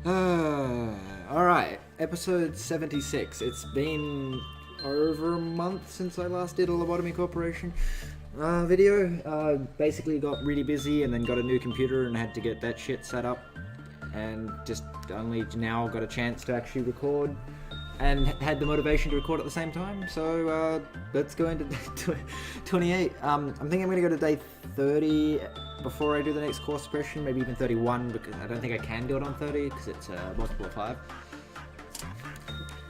Alright, episode 76. It's been over a month since I last did a Lobotomy Corporation video. Basically got really busy and then got a new computer and had to get that shit set up. And just only now got a chance to actually record and had the motivation to record at the same time. So let's go into 28. I'm thinking I'm going to go to day 30 before I do the next course suppression, maybe even 31, because I don't think I can do it on 30 because it's multiple of 5.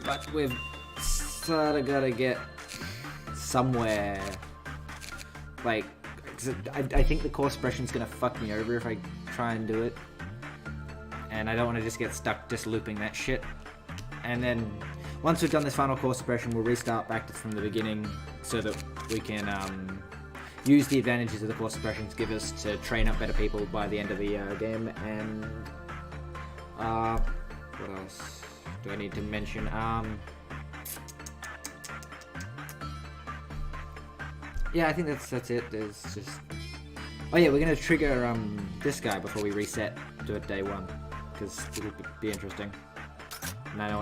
But we've sort of got to get somewhere. Like, cause I think the course suppression is going to fuck me over if I try and do it. And I don't want to just get stuck just looping that shit. And then once we've done this final course suppression, we'll restart back from the beginning so that we can use the advantages of the course suppression to give us to train up better people by the end of the game. And what else do I need to mention? Yeah, I think that's it. There's just, oh yeah, we're gonna trigger this guy before we reset to day 1 because it'll be interesting. And I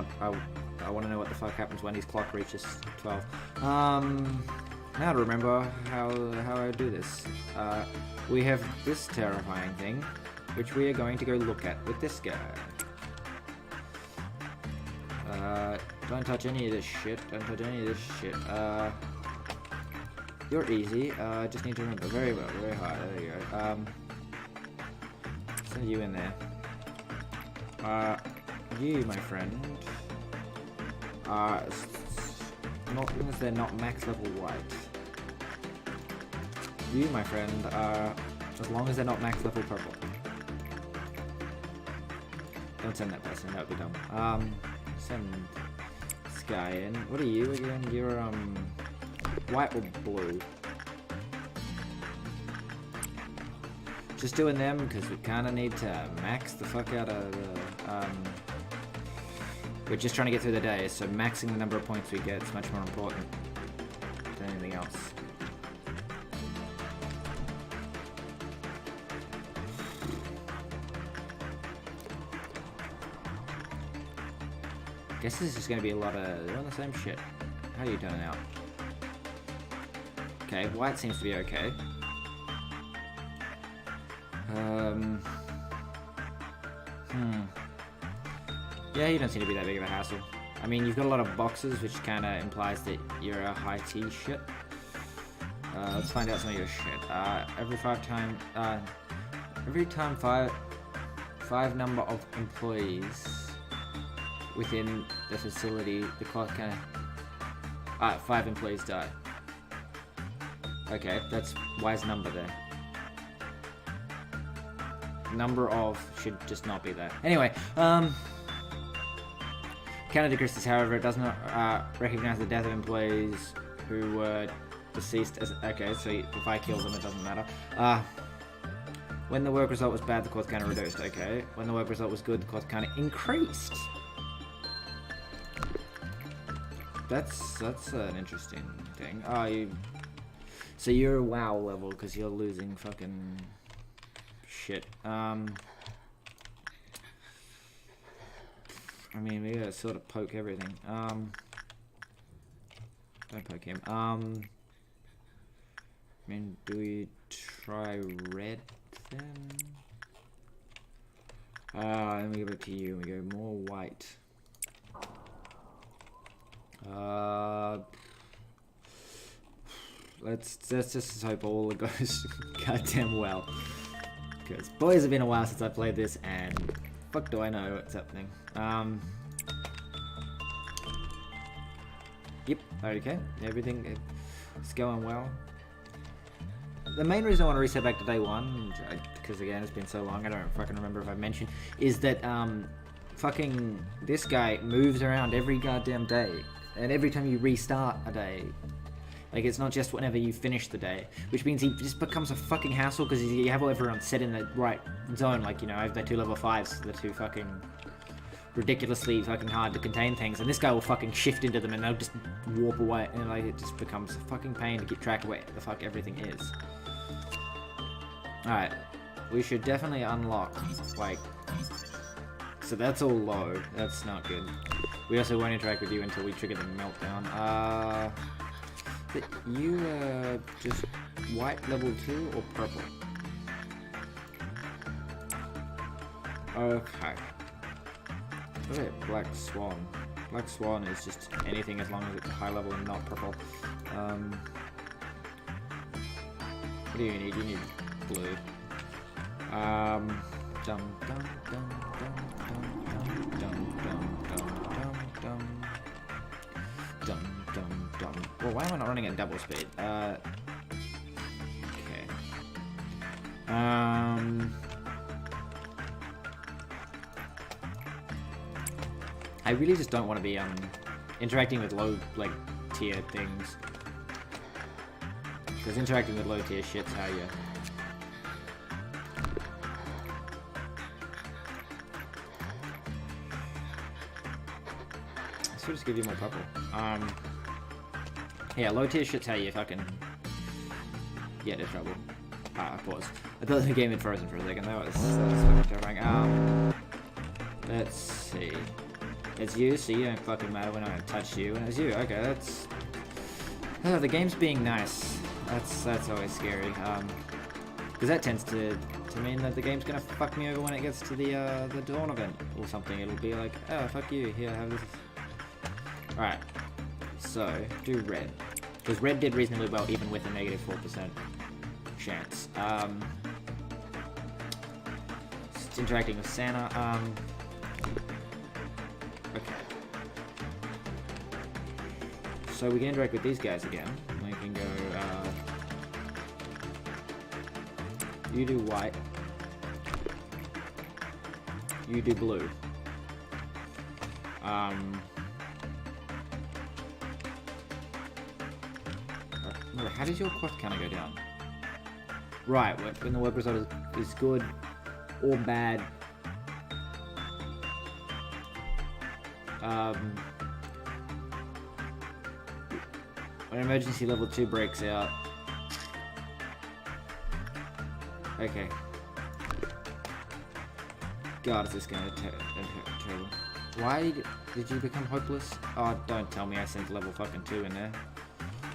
want to know what the fuck happens when his clock reaches 12. Now to remember how I do this. We have this terrifying thing, which we are going to go look at with this guy. Don't touch any of this shit. Don't touch any of this shit. You're easy. Just need to remember very well, very high. There you go. Send you in there. You, my friend, as long as they're not max level white. You, my friend, as long as they're not max level purple. Don't send that person, that would be dumb. Send this guy in. What are you again? You're, white or blue? Just doing them because we kind of need to max the fuck out of the, we're just trying to get through the day, so maxing the number of points we get is much more important than anything else. Guess this is just going to be a lot of doing the same shit. How are you turning out? Okay, white seems to be okay. Yeah, you don't seem to be that big of a hassle. I mean, you've got a lot of boxes, which kind of implies that you're a high T shit. Let's find out some of your shit. Every time five number of employees within the facility, the clock kind of 5 employees die. Okay, that's wise number there. Number of should just not be that. Anyway, counter decreases, however, it does not recognize the death of employees who were deceased as, okay, so if I kill them it doesn't matter. When the work result was bad, the cost counter reduced, okay. When the work result was good, the cost counter increased. That's an interesting thing. So you're a WoW level because you're losing fucking shit. I mean, we gotta sort of poke everything. Don't poke him. I mean, do we try red then? Let me give it to you. We go more white. Let's just hope all goes goddamn well. Because boys, it's been a while since I played this, and fuck do I know what's happening. Yep, okay, everything is going well. The main reason I want to reset back to day 1, because again, it's been so long, I don't fucking remember if I mentioned, is that fucking this guy moves around every goddamn day, and every time you restart a day. Like, it's not just whenever you finish the day, which means he just becomes a fucking hassle because you have everyone set in the right zone. Like, you know, I have the 2 level 5s, the 2 fucking ridiculously fucking hard to contain things, and this guy will fucking shift into them and they'll just warp away, and like, it just becomes a fucking pain to keep track of where the fuck everything is. Alright, we should definitely unlock, like, so that's all low. That's not good. We also won't interact with you until we trigger the meltdown. But you just white level 2 or purple? Okay. Okay, Black Swan. Black Swan is just anything as long as it's high level and not purple. What do you need? You need blue. Dum dum dum dum dum dum dum dum dum dum. Well, why am I not running at double speed? Okay. I really just don't want to be interacting with low tier things, because interacting with low tier shit's how you. Let's just give you more purple. Yeah, low tier shit's how you fucking get in trouble. I paused. I thought the game had frozen for a second. That was fucking terrifying. Let's see. It's you, so you don't fucking matter when I touch you. And it's you. Okay, that's. Oh, the game's being nice. That's always scary. Because that tends to mean that the game's gonna fuck me over when it gets to the Dawn event or something. It'll be like, oh fuck you, here, have this. Alright, so do red, because red did reasonably well even with a negative 4% chance. Just interacting with Santa. Okay. So we can interact with these guys again. We can go. You do white. You do blue. How does your quest counter go down? Right, when the web result is good or bad. When emergency level 2 breaks out. Okay. God, is this going to terrible. Why did you become hopeless? Oh, don't tell me I sent level fucking 2 in there.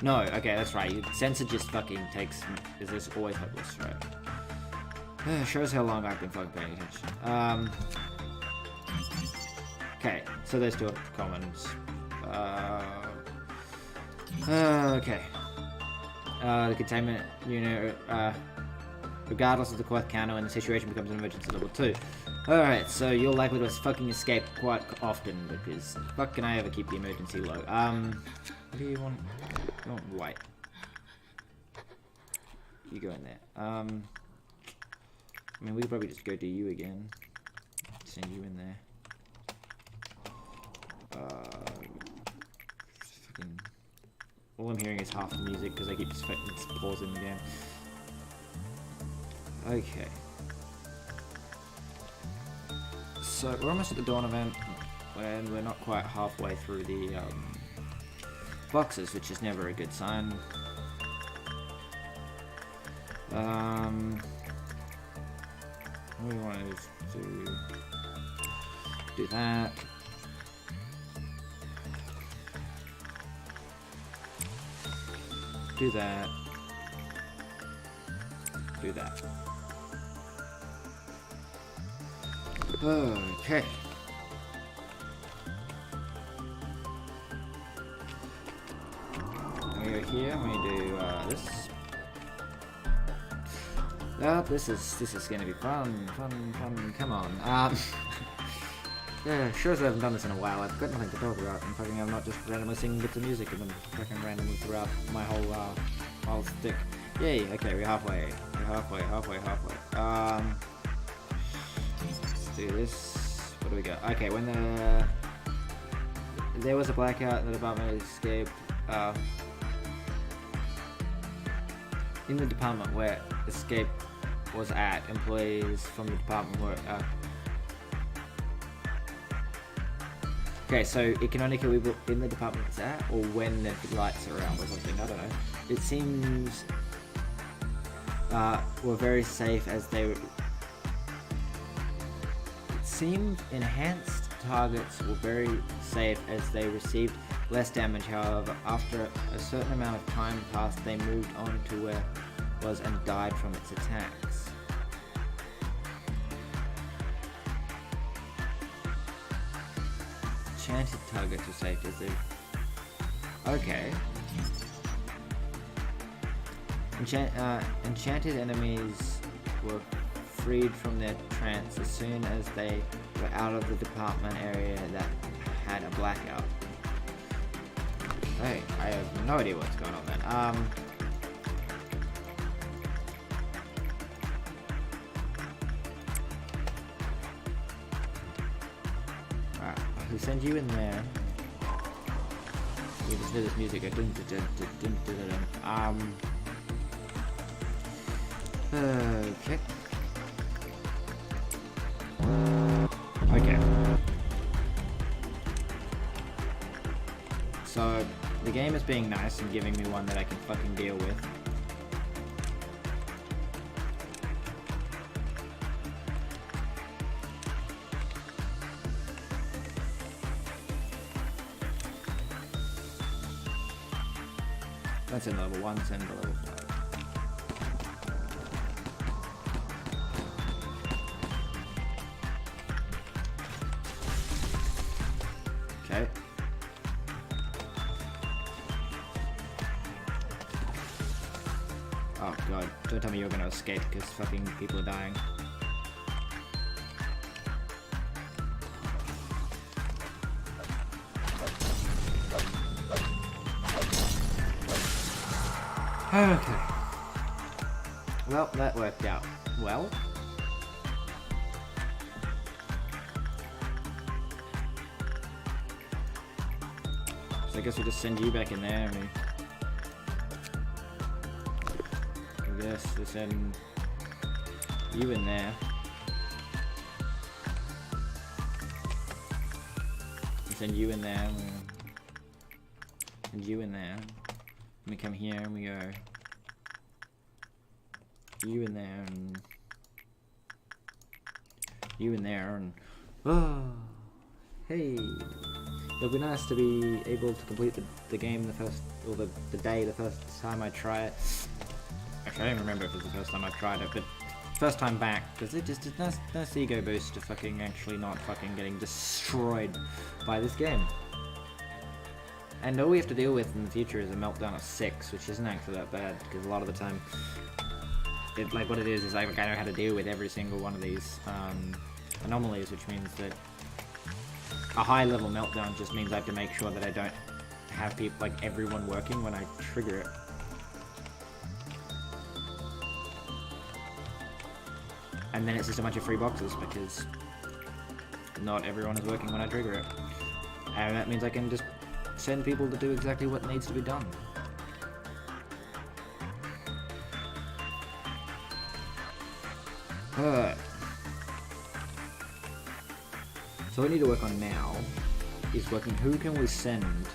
No, okay, that's right. Sensor just fucking takes. Is this always hopeless, right? Shows how long I've been fucking paying attention. Okay, so there's two commons. Okay. The containment unit, regardless of the quest counter, when the situation becomes an emergency level 2. Alright, so you're likely to fucking escape quite often, because fuck can I ever keep the emergency low. What do you want? You want white. You go in there. I mean, we could probably just go to you again. Send you in there. Fucking... All I'm hearing is half the music because I keep just pausing the game. Okay. So we're almost at the Dawn event, and we're not quite halfway through the boxes, which is never a good sign. We wanted to do that. Do that. Do that. Okay. We go here, and we do this. Oh, this is gonna be fun. Come on. Yeah, sure as I haven't done this in a while. I've got nothing to talk about. I'm fucking. I'm not just randomly singing bits of music and then fucking randomly throughout my whole stick. Yay! Okay, we're halfway. Halfway. Let's do this. What do we got? Okay, when there was a blackout and the department escaped. In the department where escape was at, employees from the department were. Okay, so it can only kill people in the department it's at, or when the lights are around or something, I don't know. It seems were very safe as they were. It seemed enhanced targets were very safe as they received less damage. However, after a certain amount of time passed, they moved on to where it was and died from its attacks. Enchanted targets were safe as they... Okay. Enchanted enemies were freed from their trance as soon as they were out of the department area that had a blackout. Hey, I have no idea what's going on then. Alright, who send you in there? We just hear this music. Okay. Okay. So, the game is being nice and giving me one that I can fucking deal with. That's in level 1, send to level 5. Okay. Oh god, don't tell me you're gonna escape because fucking people are dying. Okay. Well, that worked out well. So I guess we'll just send you back in there. I guess we'll send you in there. We'll send you in there. And you in there. And we come here and we go you in there and you in there and oh, hey, it'll be nice to be able to complete the game the first time I try it. Actually, I don't remember if it was the first time I tried it, but first time back, because it just is nice ego boost to fucking actually not fucking getting destroyed by this game. And all we have to deal with in the future is a meltdown of 6, which isn't actually that bad, because a lot of the time, like what it is like I know how to deal with every single one of these anomalies, which means that a high level meltdown just means I have to make sure that I don't have people, like everyone working when I trigger it. And then it's just a bunch of free boxes, because not everyone is working when I trigger it. And that means I can just send people to do exactly what needs to be done. Alright. So what we need to work on now is working who can we send.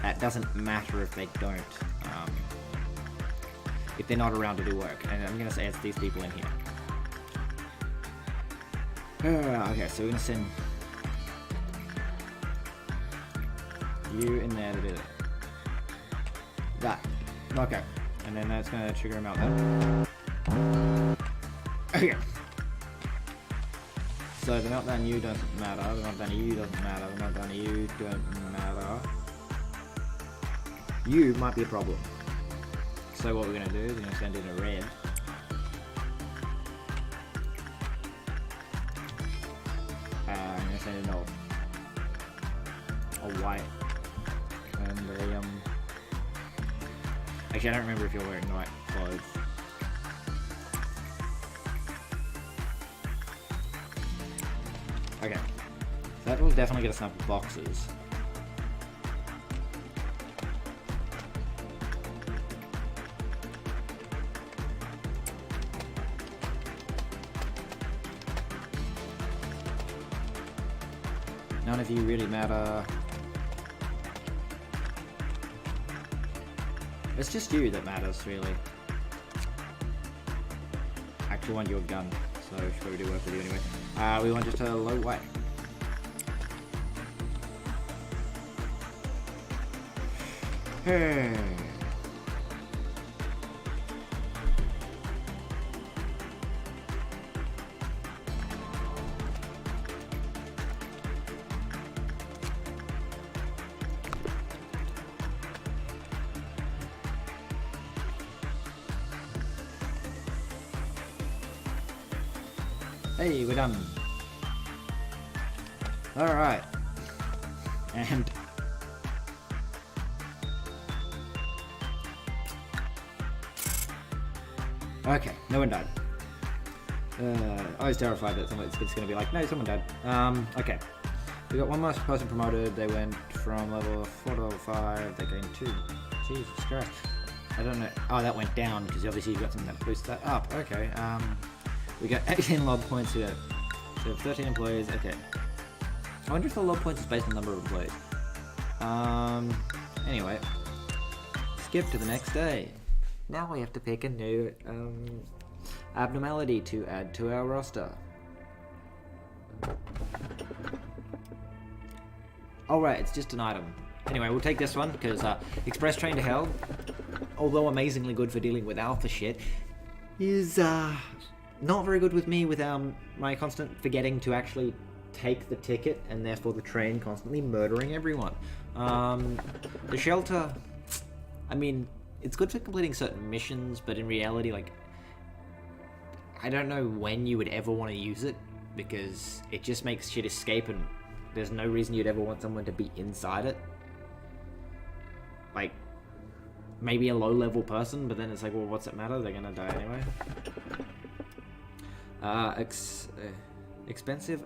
That doesn't matter if they don't. If they're not around to do work. And I'm gonna say it's these people in here. Okay, so we're gonna send you in there to do that. Okay. And then that's gonna trigger him out there. Okay. So the meltdown you doesn't matter, the meltdown you doesn't matter, the meltdown you don't matter. You might be a problem. So what we're gonna do is we're gonna send in a red. I'm gonna send in a white. And a actually I don't remember if you're wearing the right clothes. Okay. So that will definitely get us enough boxes. None of you really matter. It's just you that matters, really. I actually want your gun, so should probably do work with you anyway. We want just a low weight. Hey. Hey, we're done. Alright. And... okay, no one died. I was terrified that it's going to be like, no, someone died. Okay. We got one more person promoted. They went from level 4 to level 5. They gained 2. Jesus Christ. I don't know. Oh, that went down because obviously you got something that boosts that up. Okay. We got 18 log points here. So we have 13 employees. Okay. I wonder if the log points is based on the number of employees. Anyway. Skip to the next day. Now we have to pick a new abnormality to add to our roster. Alright, it's just an item. Anyway, we'll take this one because Express Train to Hell, although amazingly good for dealing with alpha shit, is not very good with me with my constant forgetting to actually take the ticket and therefore the train constantly murdering everyone. The shelter, I mean, it's good for completing certain missions, but in reality, like, I don't know when you would ever want to use it because it just makes shit escape and there's no reason you'd ever want someone to be inside it. Like, maybe a low-level person, but then it's like, well, what's it matter? They're gonna die anyway. Expensive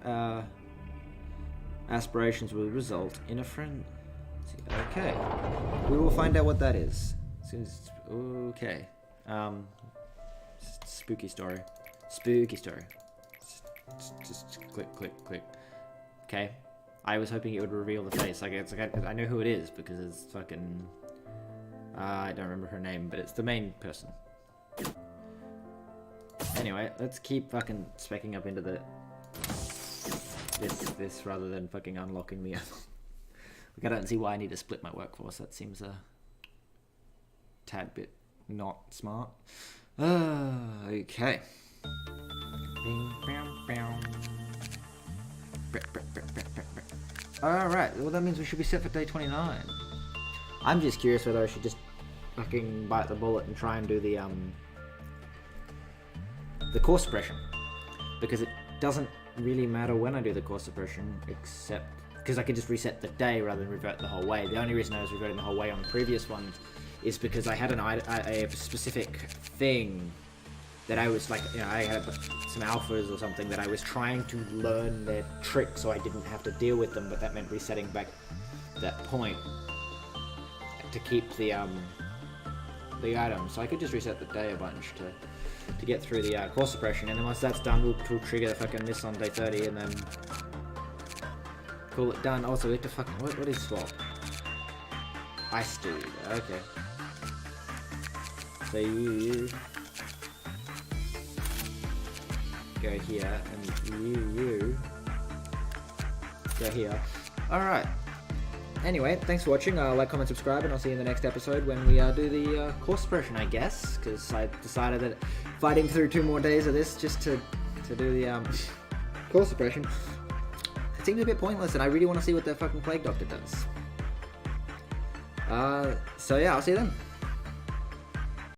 aspirations will result in a friend. Okay, we will find out what that is. Okay. Spooky story. Spooky story. Just click, click, click. Okay. I was hoping it would reveal the face. Like I know who it is because it's fucking. I don't remember her name, but it's the main person. Anyway, let's keep fucking specking up into the this rather than fucking unlocking the other. Like, I don't see why I need to split my workforce. That seems a tad bit not smart. Okay. Alright, well that means we should be set for day 29. I'm just curious whether I should just fucking bite the bullet and try and do the core suppression. Because it doesn't really matter when I do the core suppression, except because I can just reset the day rather than revert the whole way. The only reason I was reverting the whole way on the previous ones is because I had a specific thing that I was like, you know, I had some alphas or something that I was trying to learn their trick so I didn't have to deal with them, but that meant resetting back that point to keep the item. So I could just reset the day a bunch to get through the core suppression, and then once that's done, we'll trigger the fucking this on day 30 and then call it done. Also, we have to fucking, what is swap? Ice dude, okay. So you go here, and you go here. Alright. Anyway, thanks for watching. Like, comment, subscribe, and I'll see you in the next episode when we do the core suppression, I guess, because I decided that fighting through 2 more days of this just to do the core suppression, it seems a bit pointless, and I really want to see what the fucking Plague Doctor does. So yeah, I'll see you then.